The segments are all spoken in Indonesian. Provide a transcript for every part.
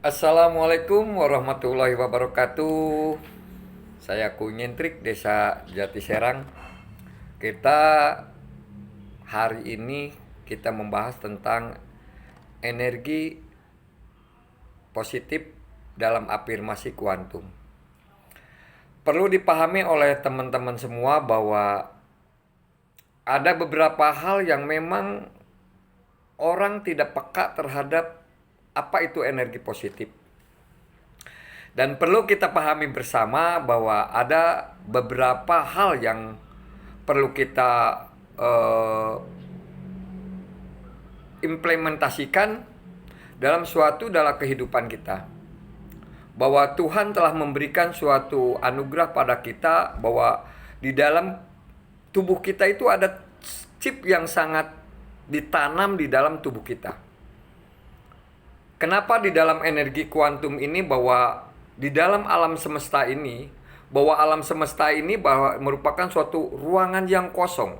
Assalamualaikum warahmatullahi wabarakatuh. Saya Kunyentrik, Desa Jati Serang. Kita hari ini kita membahas tentang energi positif dalam afirmasi kuantum. Perlu dipahami oleh teman-teman semua bahwa ada beberapa hal yang memang orang tidak peka terhadap apa itu energi positif. Dan perlu kita pahami bersama bahwa ada beberapa hal yang perlu kita implementasikan dalam kehidupan kita. Bahwa Tuhan telah memberikan suatu anugerah pada kita bahwa di dalam tubuh kita itu ada chip yang sangat ditanam di dalam tubuh kita. Kenapa di dalam energi kuantum ini bahwa di dalam alam semesta ini bahwa merupakan suatu ruangan yang kosong.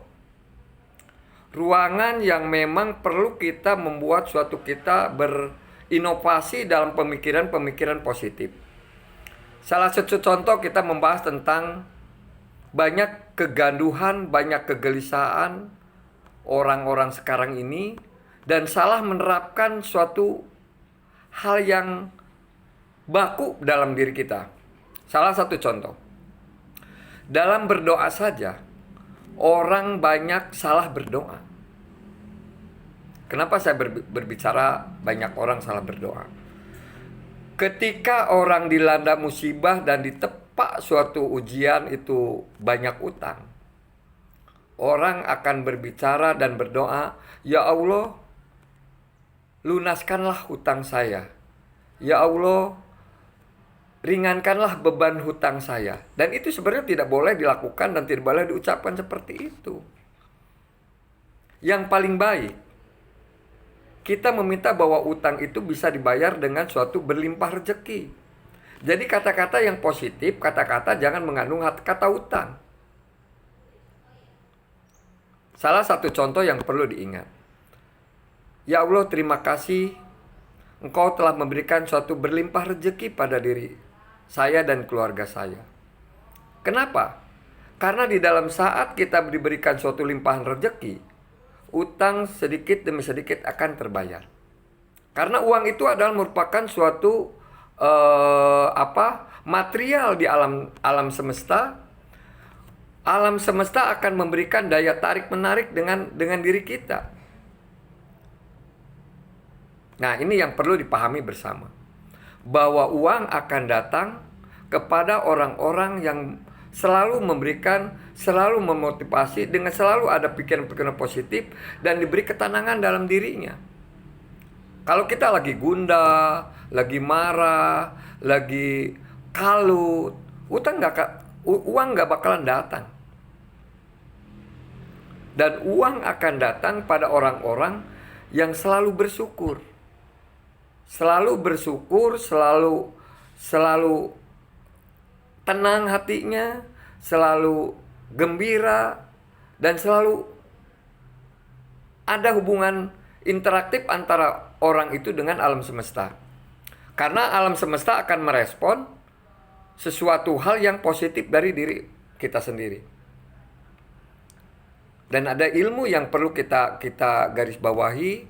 Ruangan yang memang perlu kita membuat kita berinovasi dalam pemikiran-pemikiran positif. Salah satu contoh kita membahas tentang banyak kegaduhan, banyak kegelisahan orang-orang sekarang ini dan salah menerapkan suatu hal yang baku dalam diri kita. Salah satu contoh, dalam berdoa saja orang banyak salah berdoa. Kenapa saya berbicara banyak orang salah berdoa? Ketika orang dilanda musibah dan ditepak suatu ujian itu banyak utang, orang akan berbicara dan berdoa, "Ya Allah, lunaskanlah hutang saya. Ya Allah, ringankanlah beban hutang saya." Dan itu sebenarnya tidak boleh dilakukan dan tidak boleh diucapkan seperti itu. Yang paling baik, kita meminta bahwa utang itu bisa dibayar dengan suatu berlimpah rezeki. Jadi kata-kata yang positif, kata-kata jangan mengandung kata utang. Salah satu contoh yang perlu diingat. Ya Allah, terima kasih Engkau telah memberikan suatu berlimpah rezeki pada diri saya dan keluarga saya. Kenapa? Karena di dalam saat kita diberikan suatu limpahan rezeki, utang sedikit demi sedikit akan terbayar. Karena uang itu adalah merupakan suatu material di alam semesta. Alam semesta akan memberikan daya tarik menarik dengan diri kita. Nah, ini yang perlu dipahami bersama. Bahwa uang akan datang kepada orang-orang yang selalu memberikan, selalu memotivasi, dengan selalu ada pikiran-pikiran positif dan diberi ketenangan dalam dirinya. Kalau kita lagi gundah, lagi marah, lagi kalut, uang nggak bakalan datang. Dan uang akan datang pada orang-orang yang selalu bersyukur. Selalu bersyukur, selalu tenang hatinya, selalu gembira, dan selalu ada hubungan interaktif antara orang itu dengan alam semesta. Karena alam semesta akan merespon sesuatu hal yang positif dari diri kita sendiri. Dan ada ilmu yang perlu kita garis bawahi,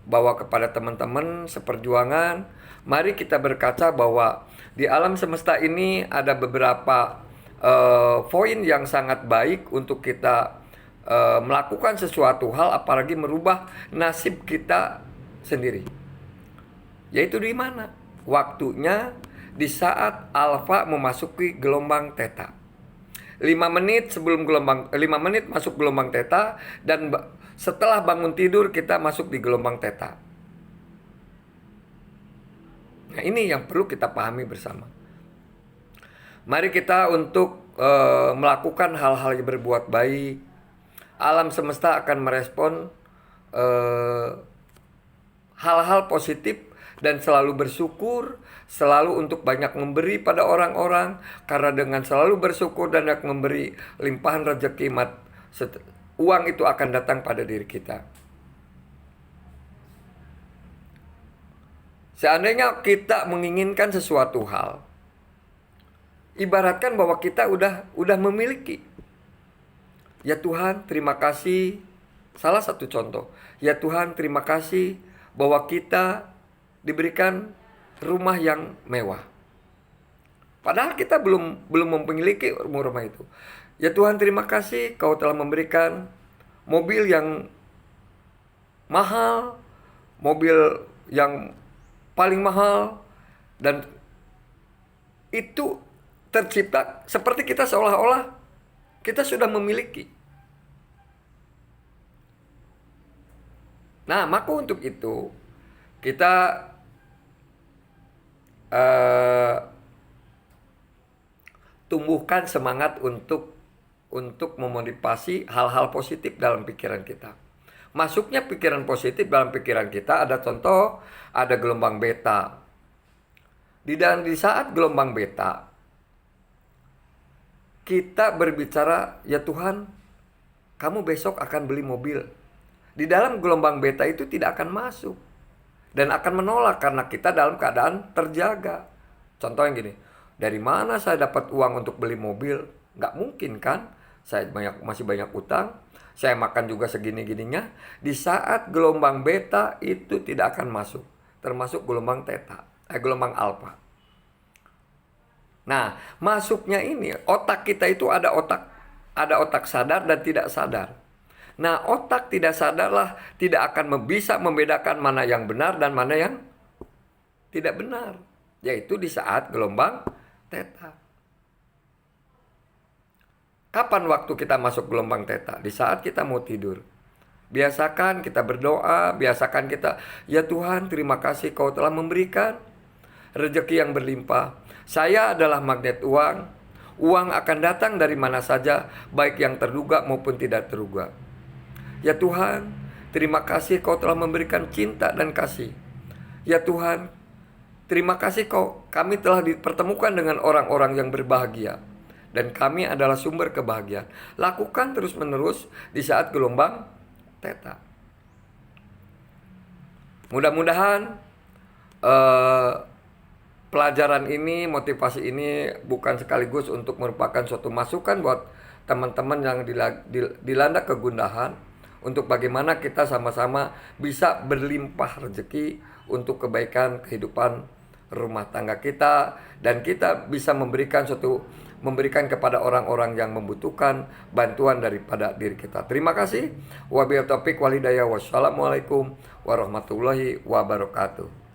bahwa kepada teman-teman seperjuangan, mari kita berkaca bahwa di alam semesta ini ada beberapa poin yang sangat baik untuk kita melakukan sesuatu hal, apalagi merubah nasib kita sendiri. Yaitu di mana? Waktunya di saat alfa memasuki gelombang theta. 5 menit masuk gelombang theta, dan setelah bangun tidur kita masuk di gelombang theta. Nah, ini yang perlu kita pahami bersama. Mari kita untuk melakukan hal-hal yang berbuat baik. Alam semesta akan merespon hal-hal positif dan selalu bersyukur, selalu untuk banyak memberi pada orang-orang. Karena dengan selalu bersyukur dan banyak memberi, limpahan rezeki uang itu akan datang pada diri kita. Seandainya kita menginginkan sesuatu hal, ibaratkan bahwa kita udah memiliki. Ya Tuhan, terima kasih. Salah satu contoh. Ya Tuhan, terima kasih bahwa kita diberikan rumah yang mewah. Padahal kita belum memiliki rumah itu. Ya Tuhan, terima kasih Kau telah memberikan mobil yang mahal, mobil yang paling mahal, dan itu tercipta seperti kita seolah-olah kita sudah memiliki. Nah, maka untuk itu kita tumbuhkan semangat untuk memotivasi hal-hal positif dalam pikiran kita. Masuknya pikiran positif dalam pikiran kita ada contoh, ada gelombang beta. Di saat gelombang beta, kita berbicara, ya Tuhan, kamu besok akan beli mobil. Di dalam gelombang beta itu tidak akan masuk. Dan akan menolak karena kita dalam keadaan terjaga. Contoh yang gini, dari mana saya dapat uang untuk beli mobil? Nggak mungkin kan? Saya masih banyak utang. Saya makan juga segini-gininya. Di saat gelombang beta itu tidak akan masuk. Termasuk gelombang gelombang alfa. Nah, masuknya ini otak kita itu ada otak sadar dan tidak sadar. Nah, otak tidak sadarlah tidak akan bisa membedakan mana yang benar dan mana yang tidak benar, yaitu di saat gelombang theta. Kapan waktu kita masuk gelombang theta? Di saat kita mau tidur. Biasakan kita berdoa, biasakan kita, ya Tuhan, terima kasih Kau telah memberikan rezeki yang berlimpah. Saya adalah magnet uang. Uang akan datang dari mana saja, baik yang terduga maupun tidak terduga. Ya Tuhan, terima kasih Kau telah memberikan cinta dan kasih. Ya Tuhan, terima kasih kami telah dipertemukan dengan orang-orang yang berbahagia. Dan kami adalah sumber kebahagiaan. Lakukan terus-menerus di saat gelombang theta. Mudah-mudahan pelajaran ini, motivasi ini bukan sekaligus untuk merupakan suatu masukan buat teman-teman yang dilanda kegundahan, untuk bagaimana kita sama-sama bisa berlimpah rezeki untuk kebaikan kehidupan rumah tangga kita, dan kita bisa memberikan kepada orang-orang yang membutuhkan bantuan daripada diri kita. Terima kasih. Wabillahi taufiq wal hidayah. Wassalamualaikum warahmatullahi wabarakatuh.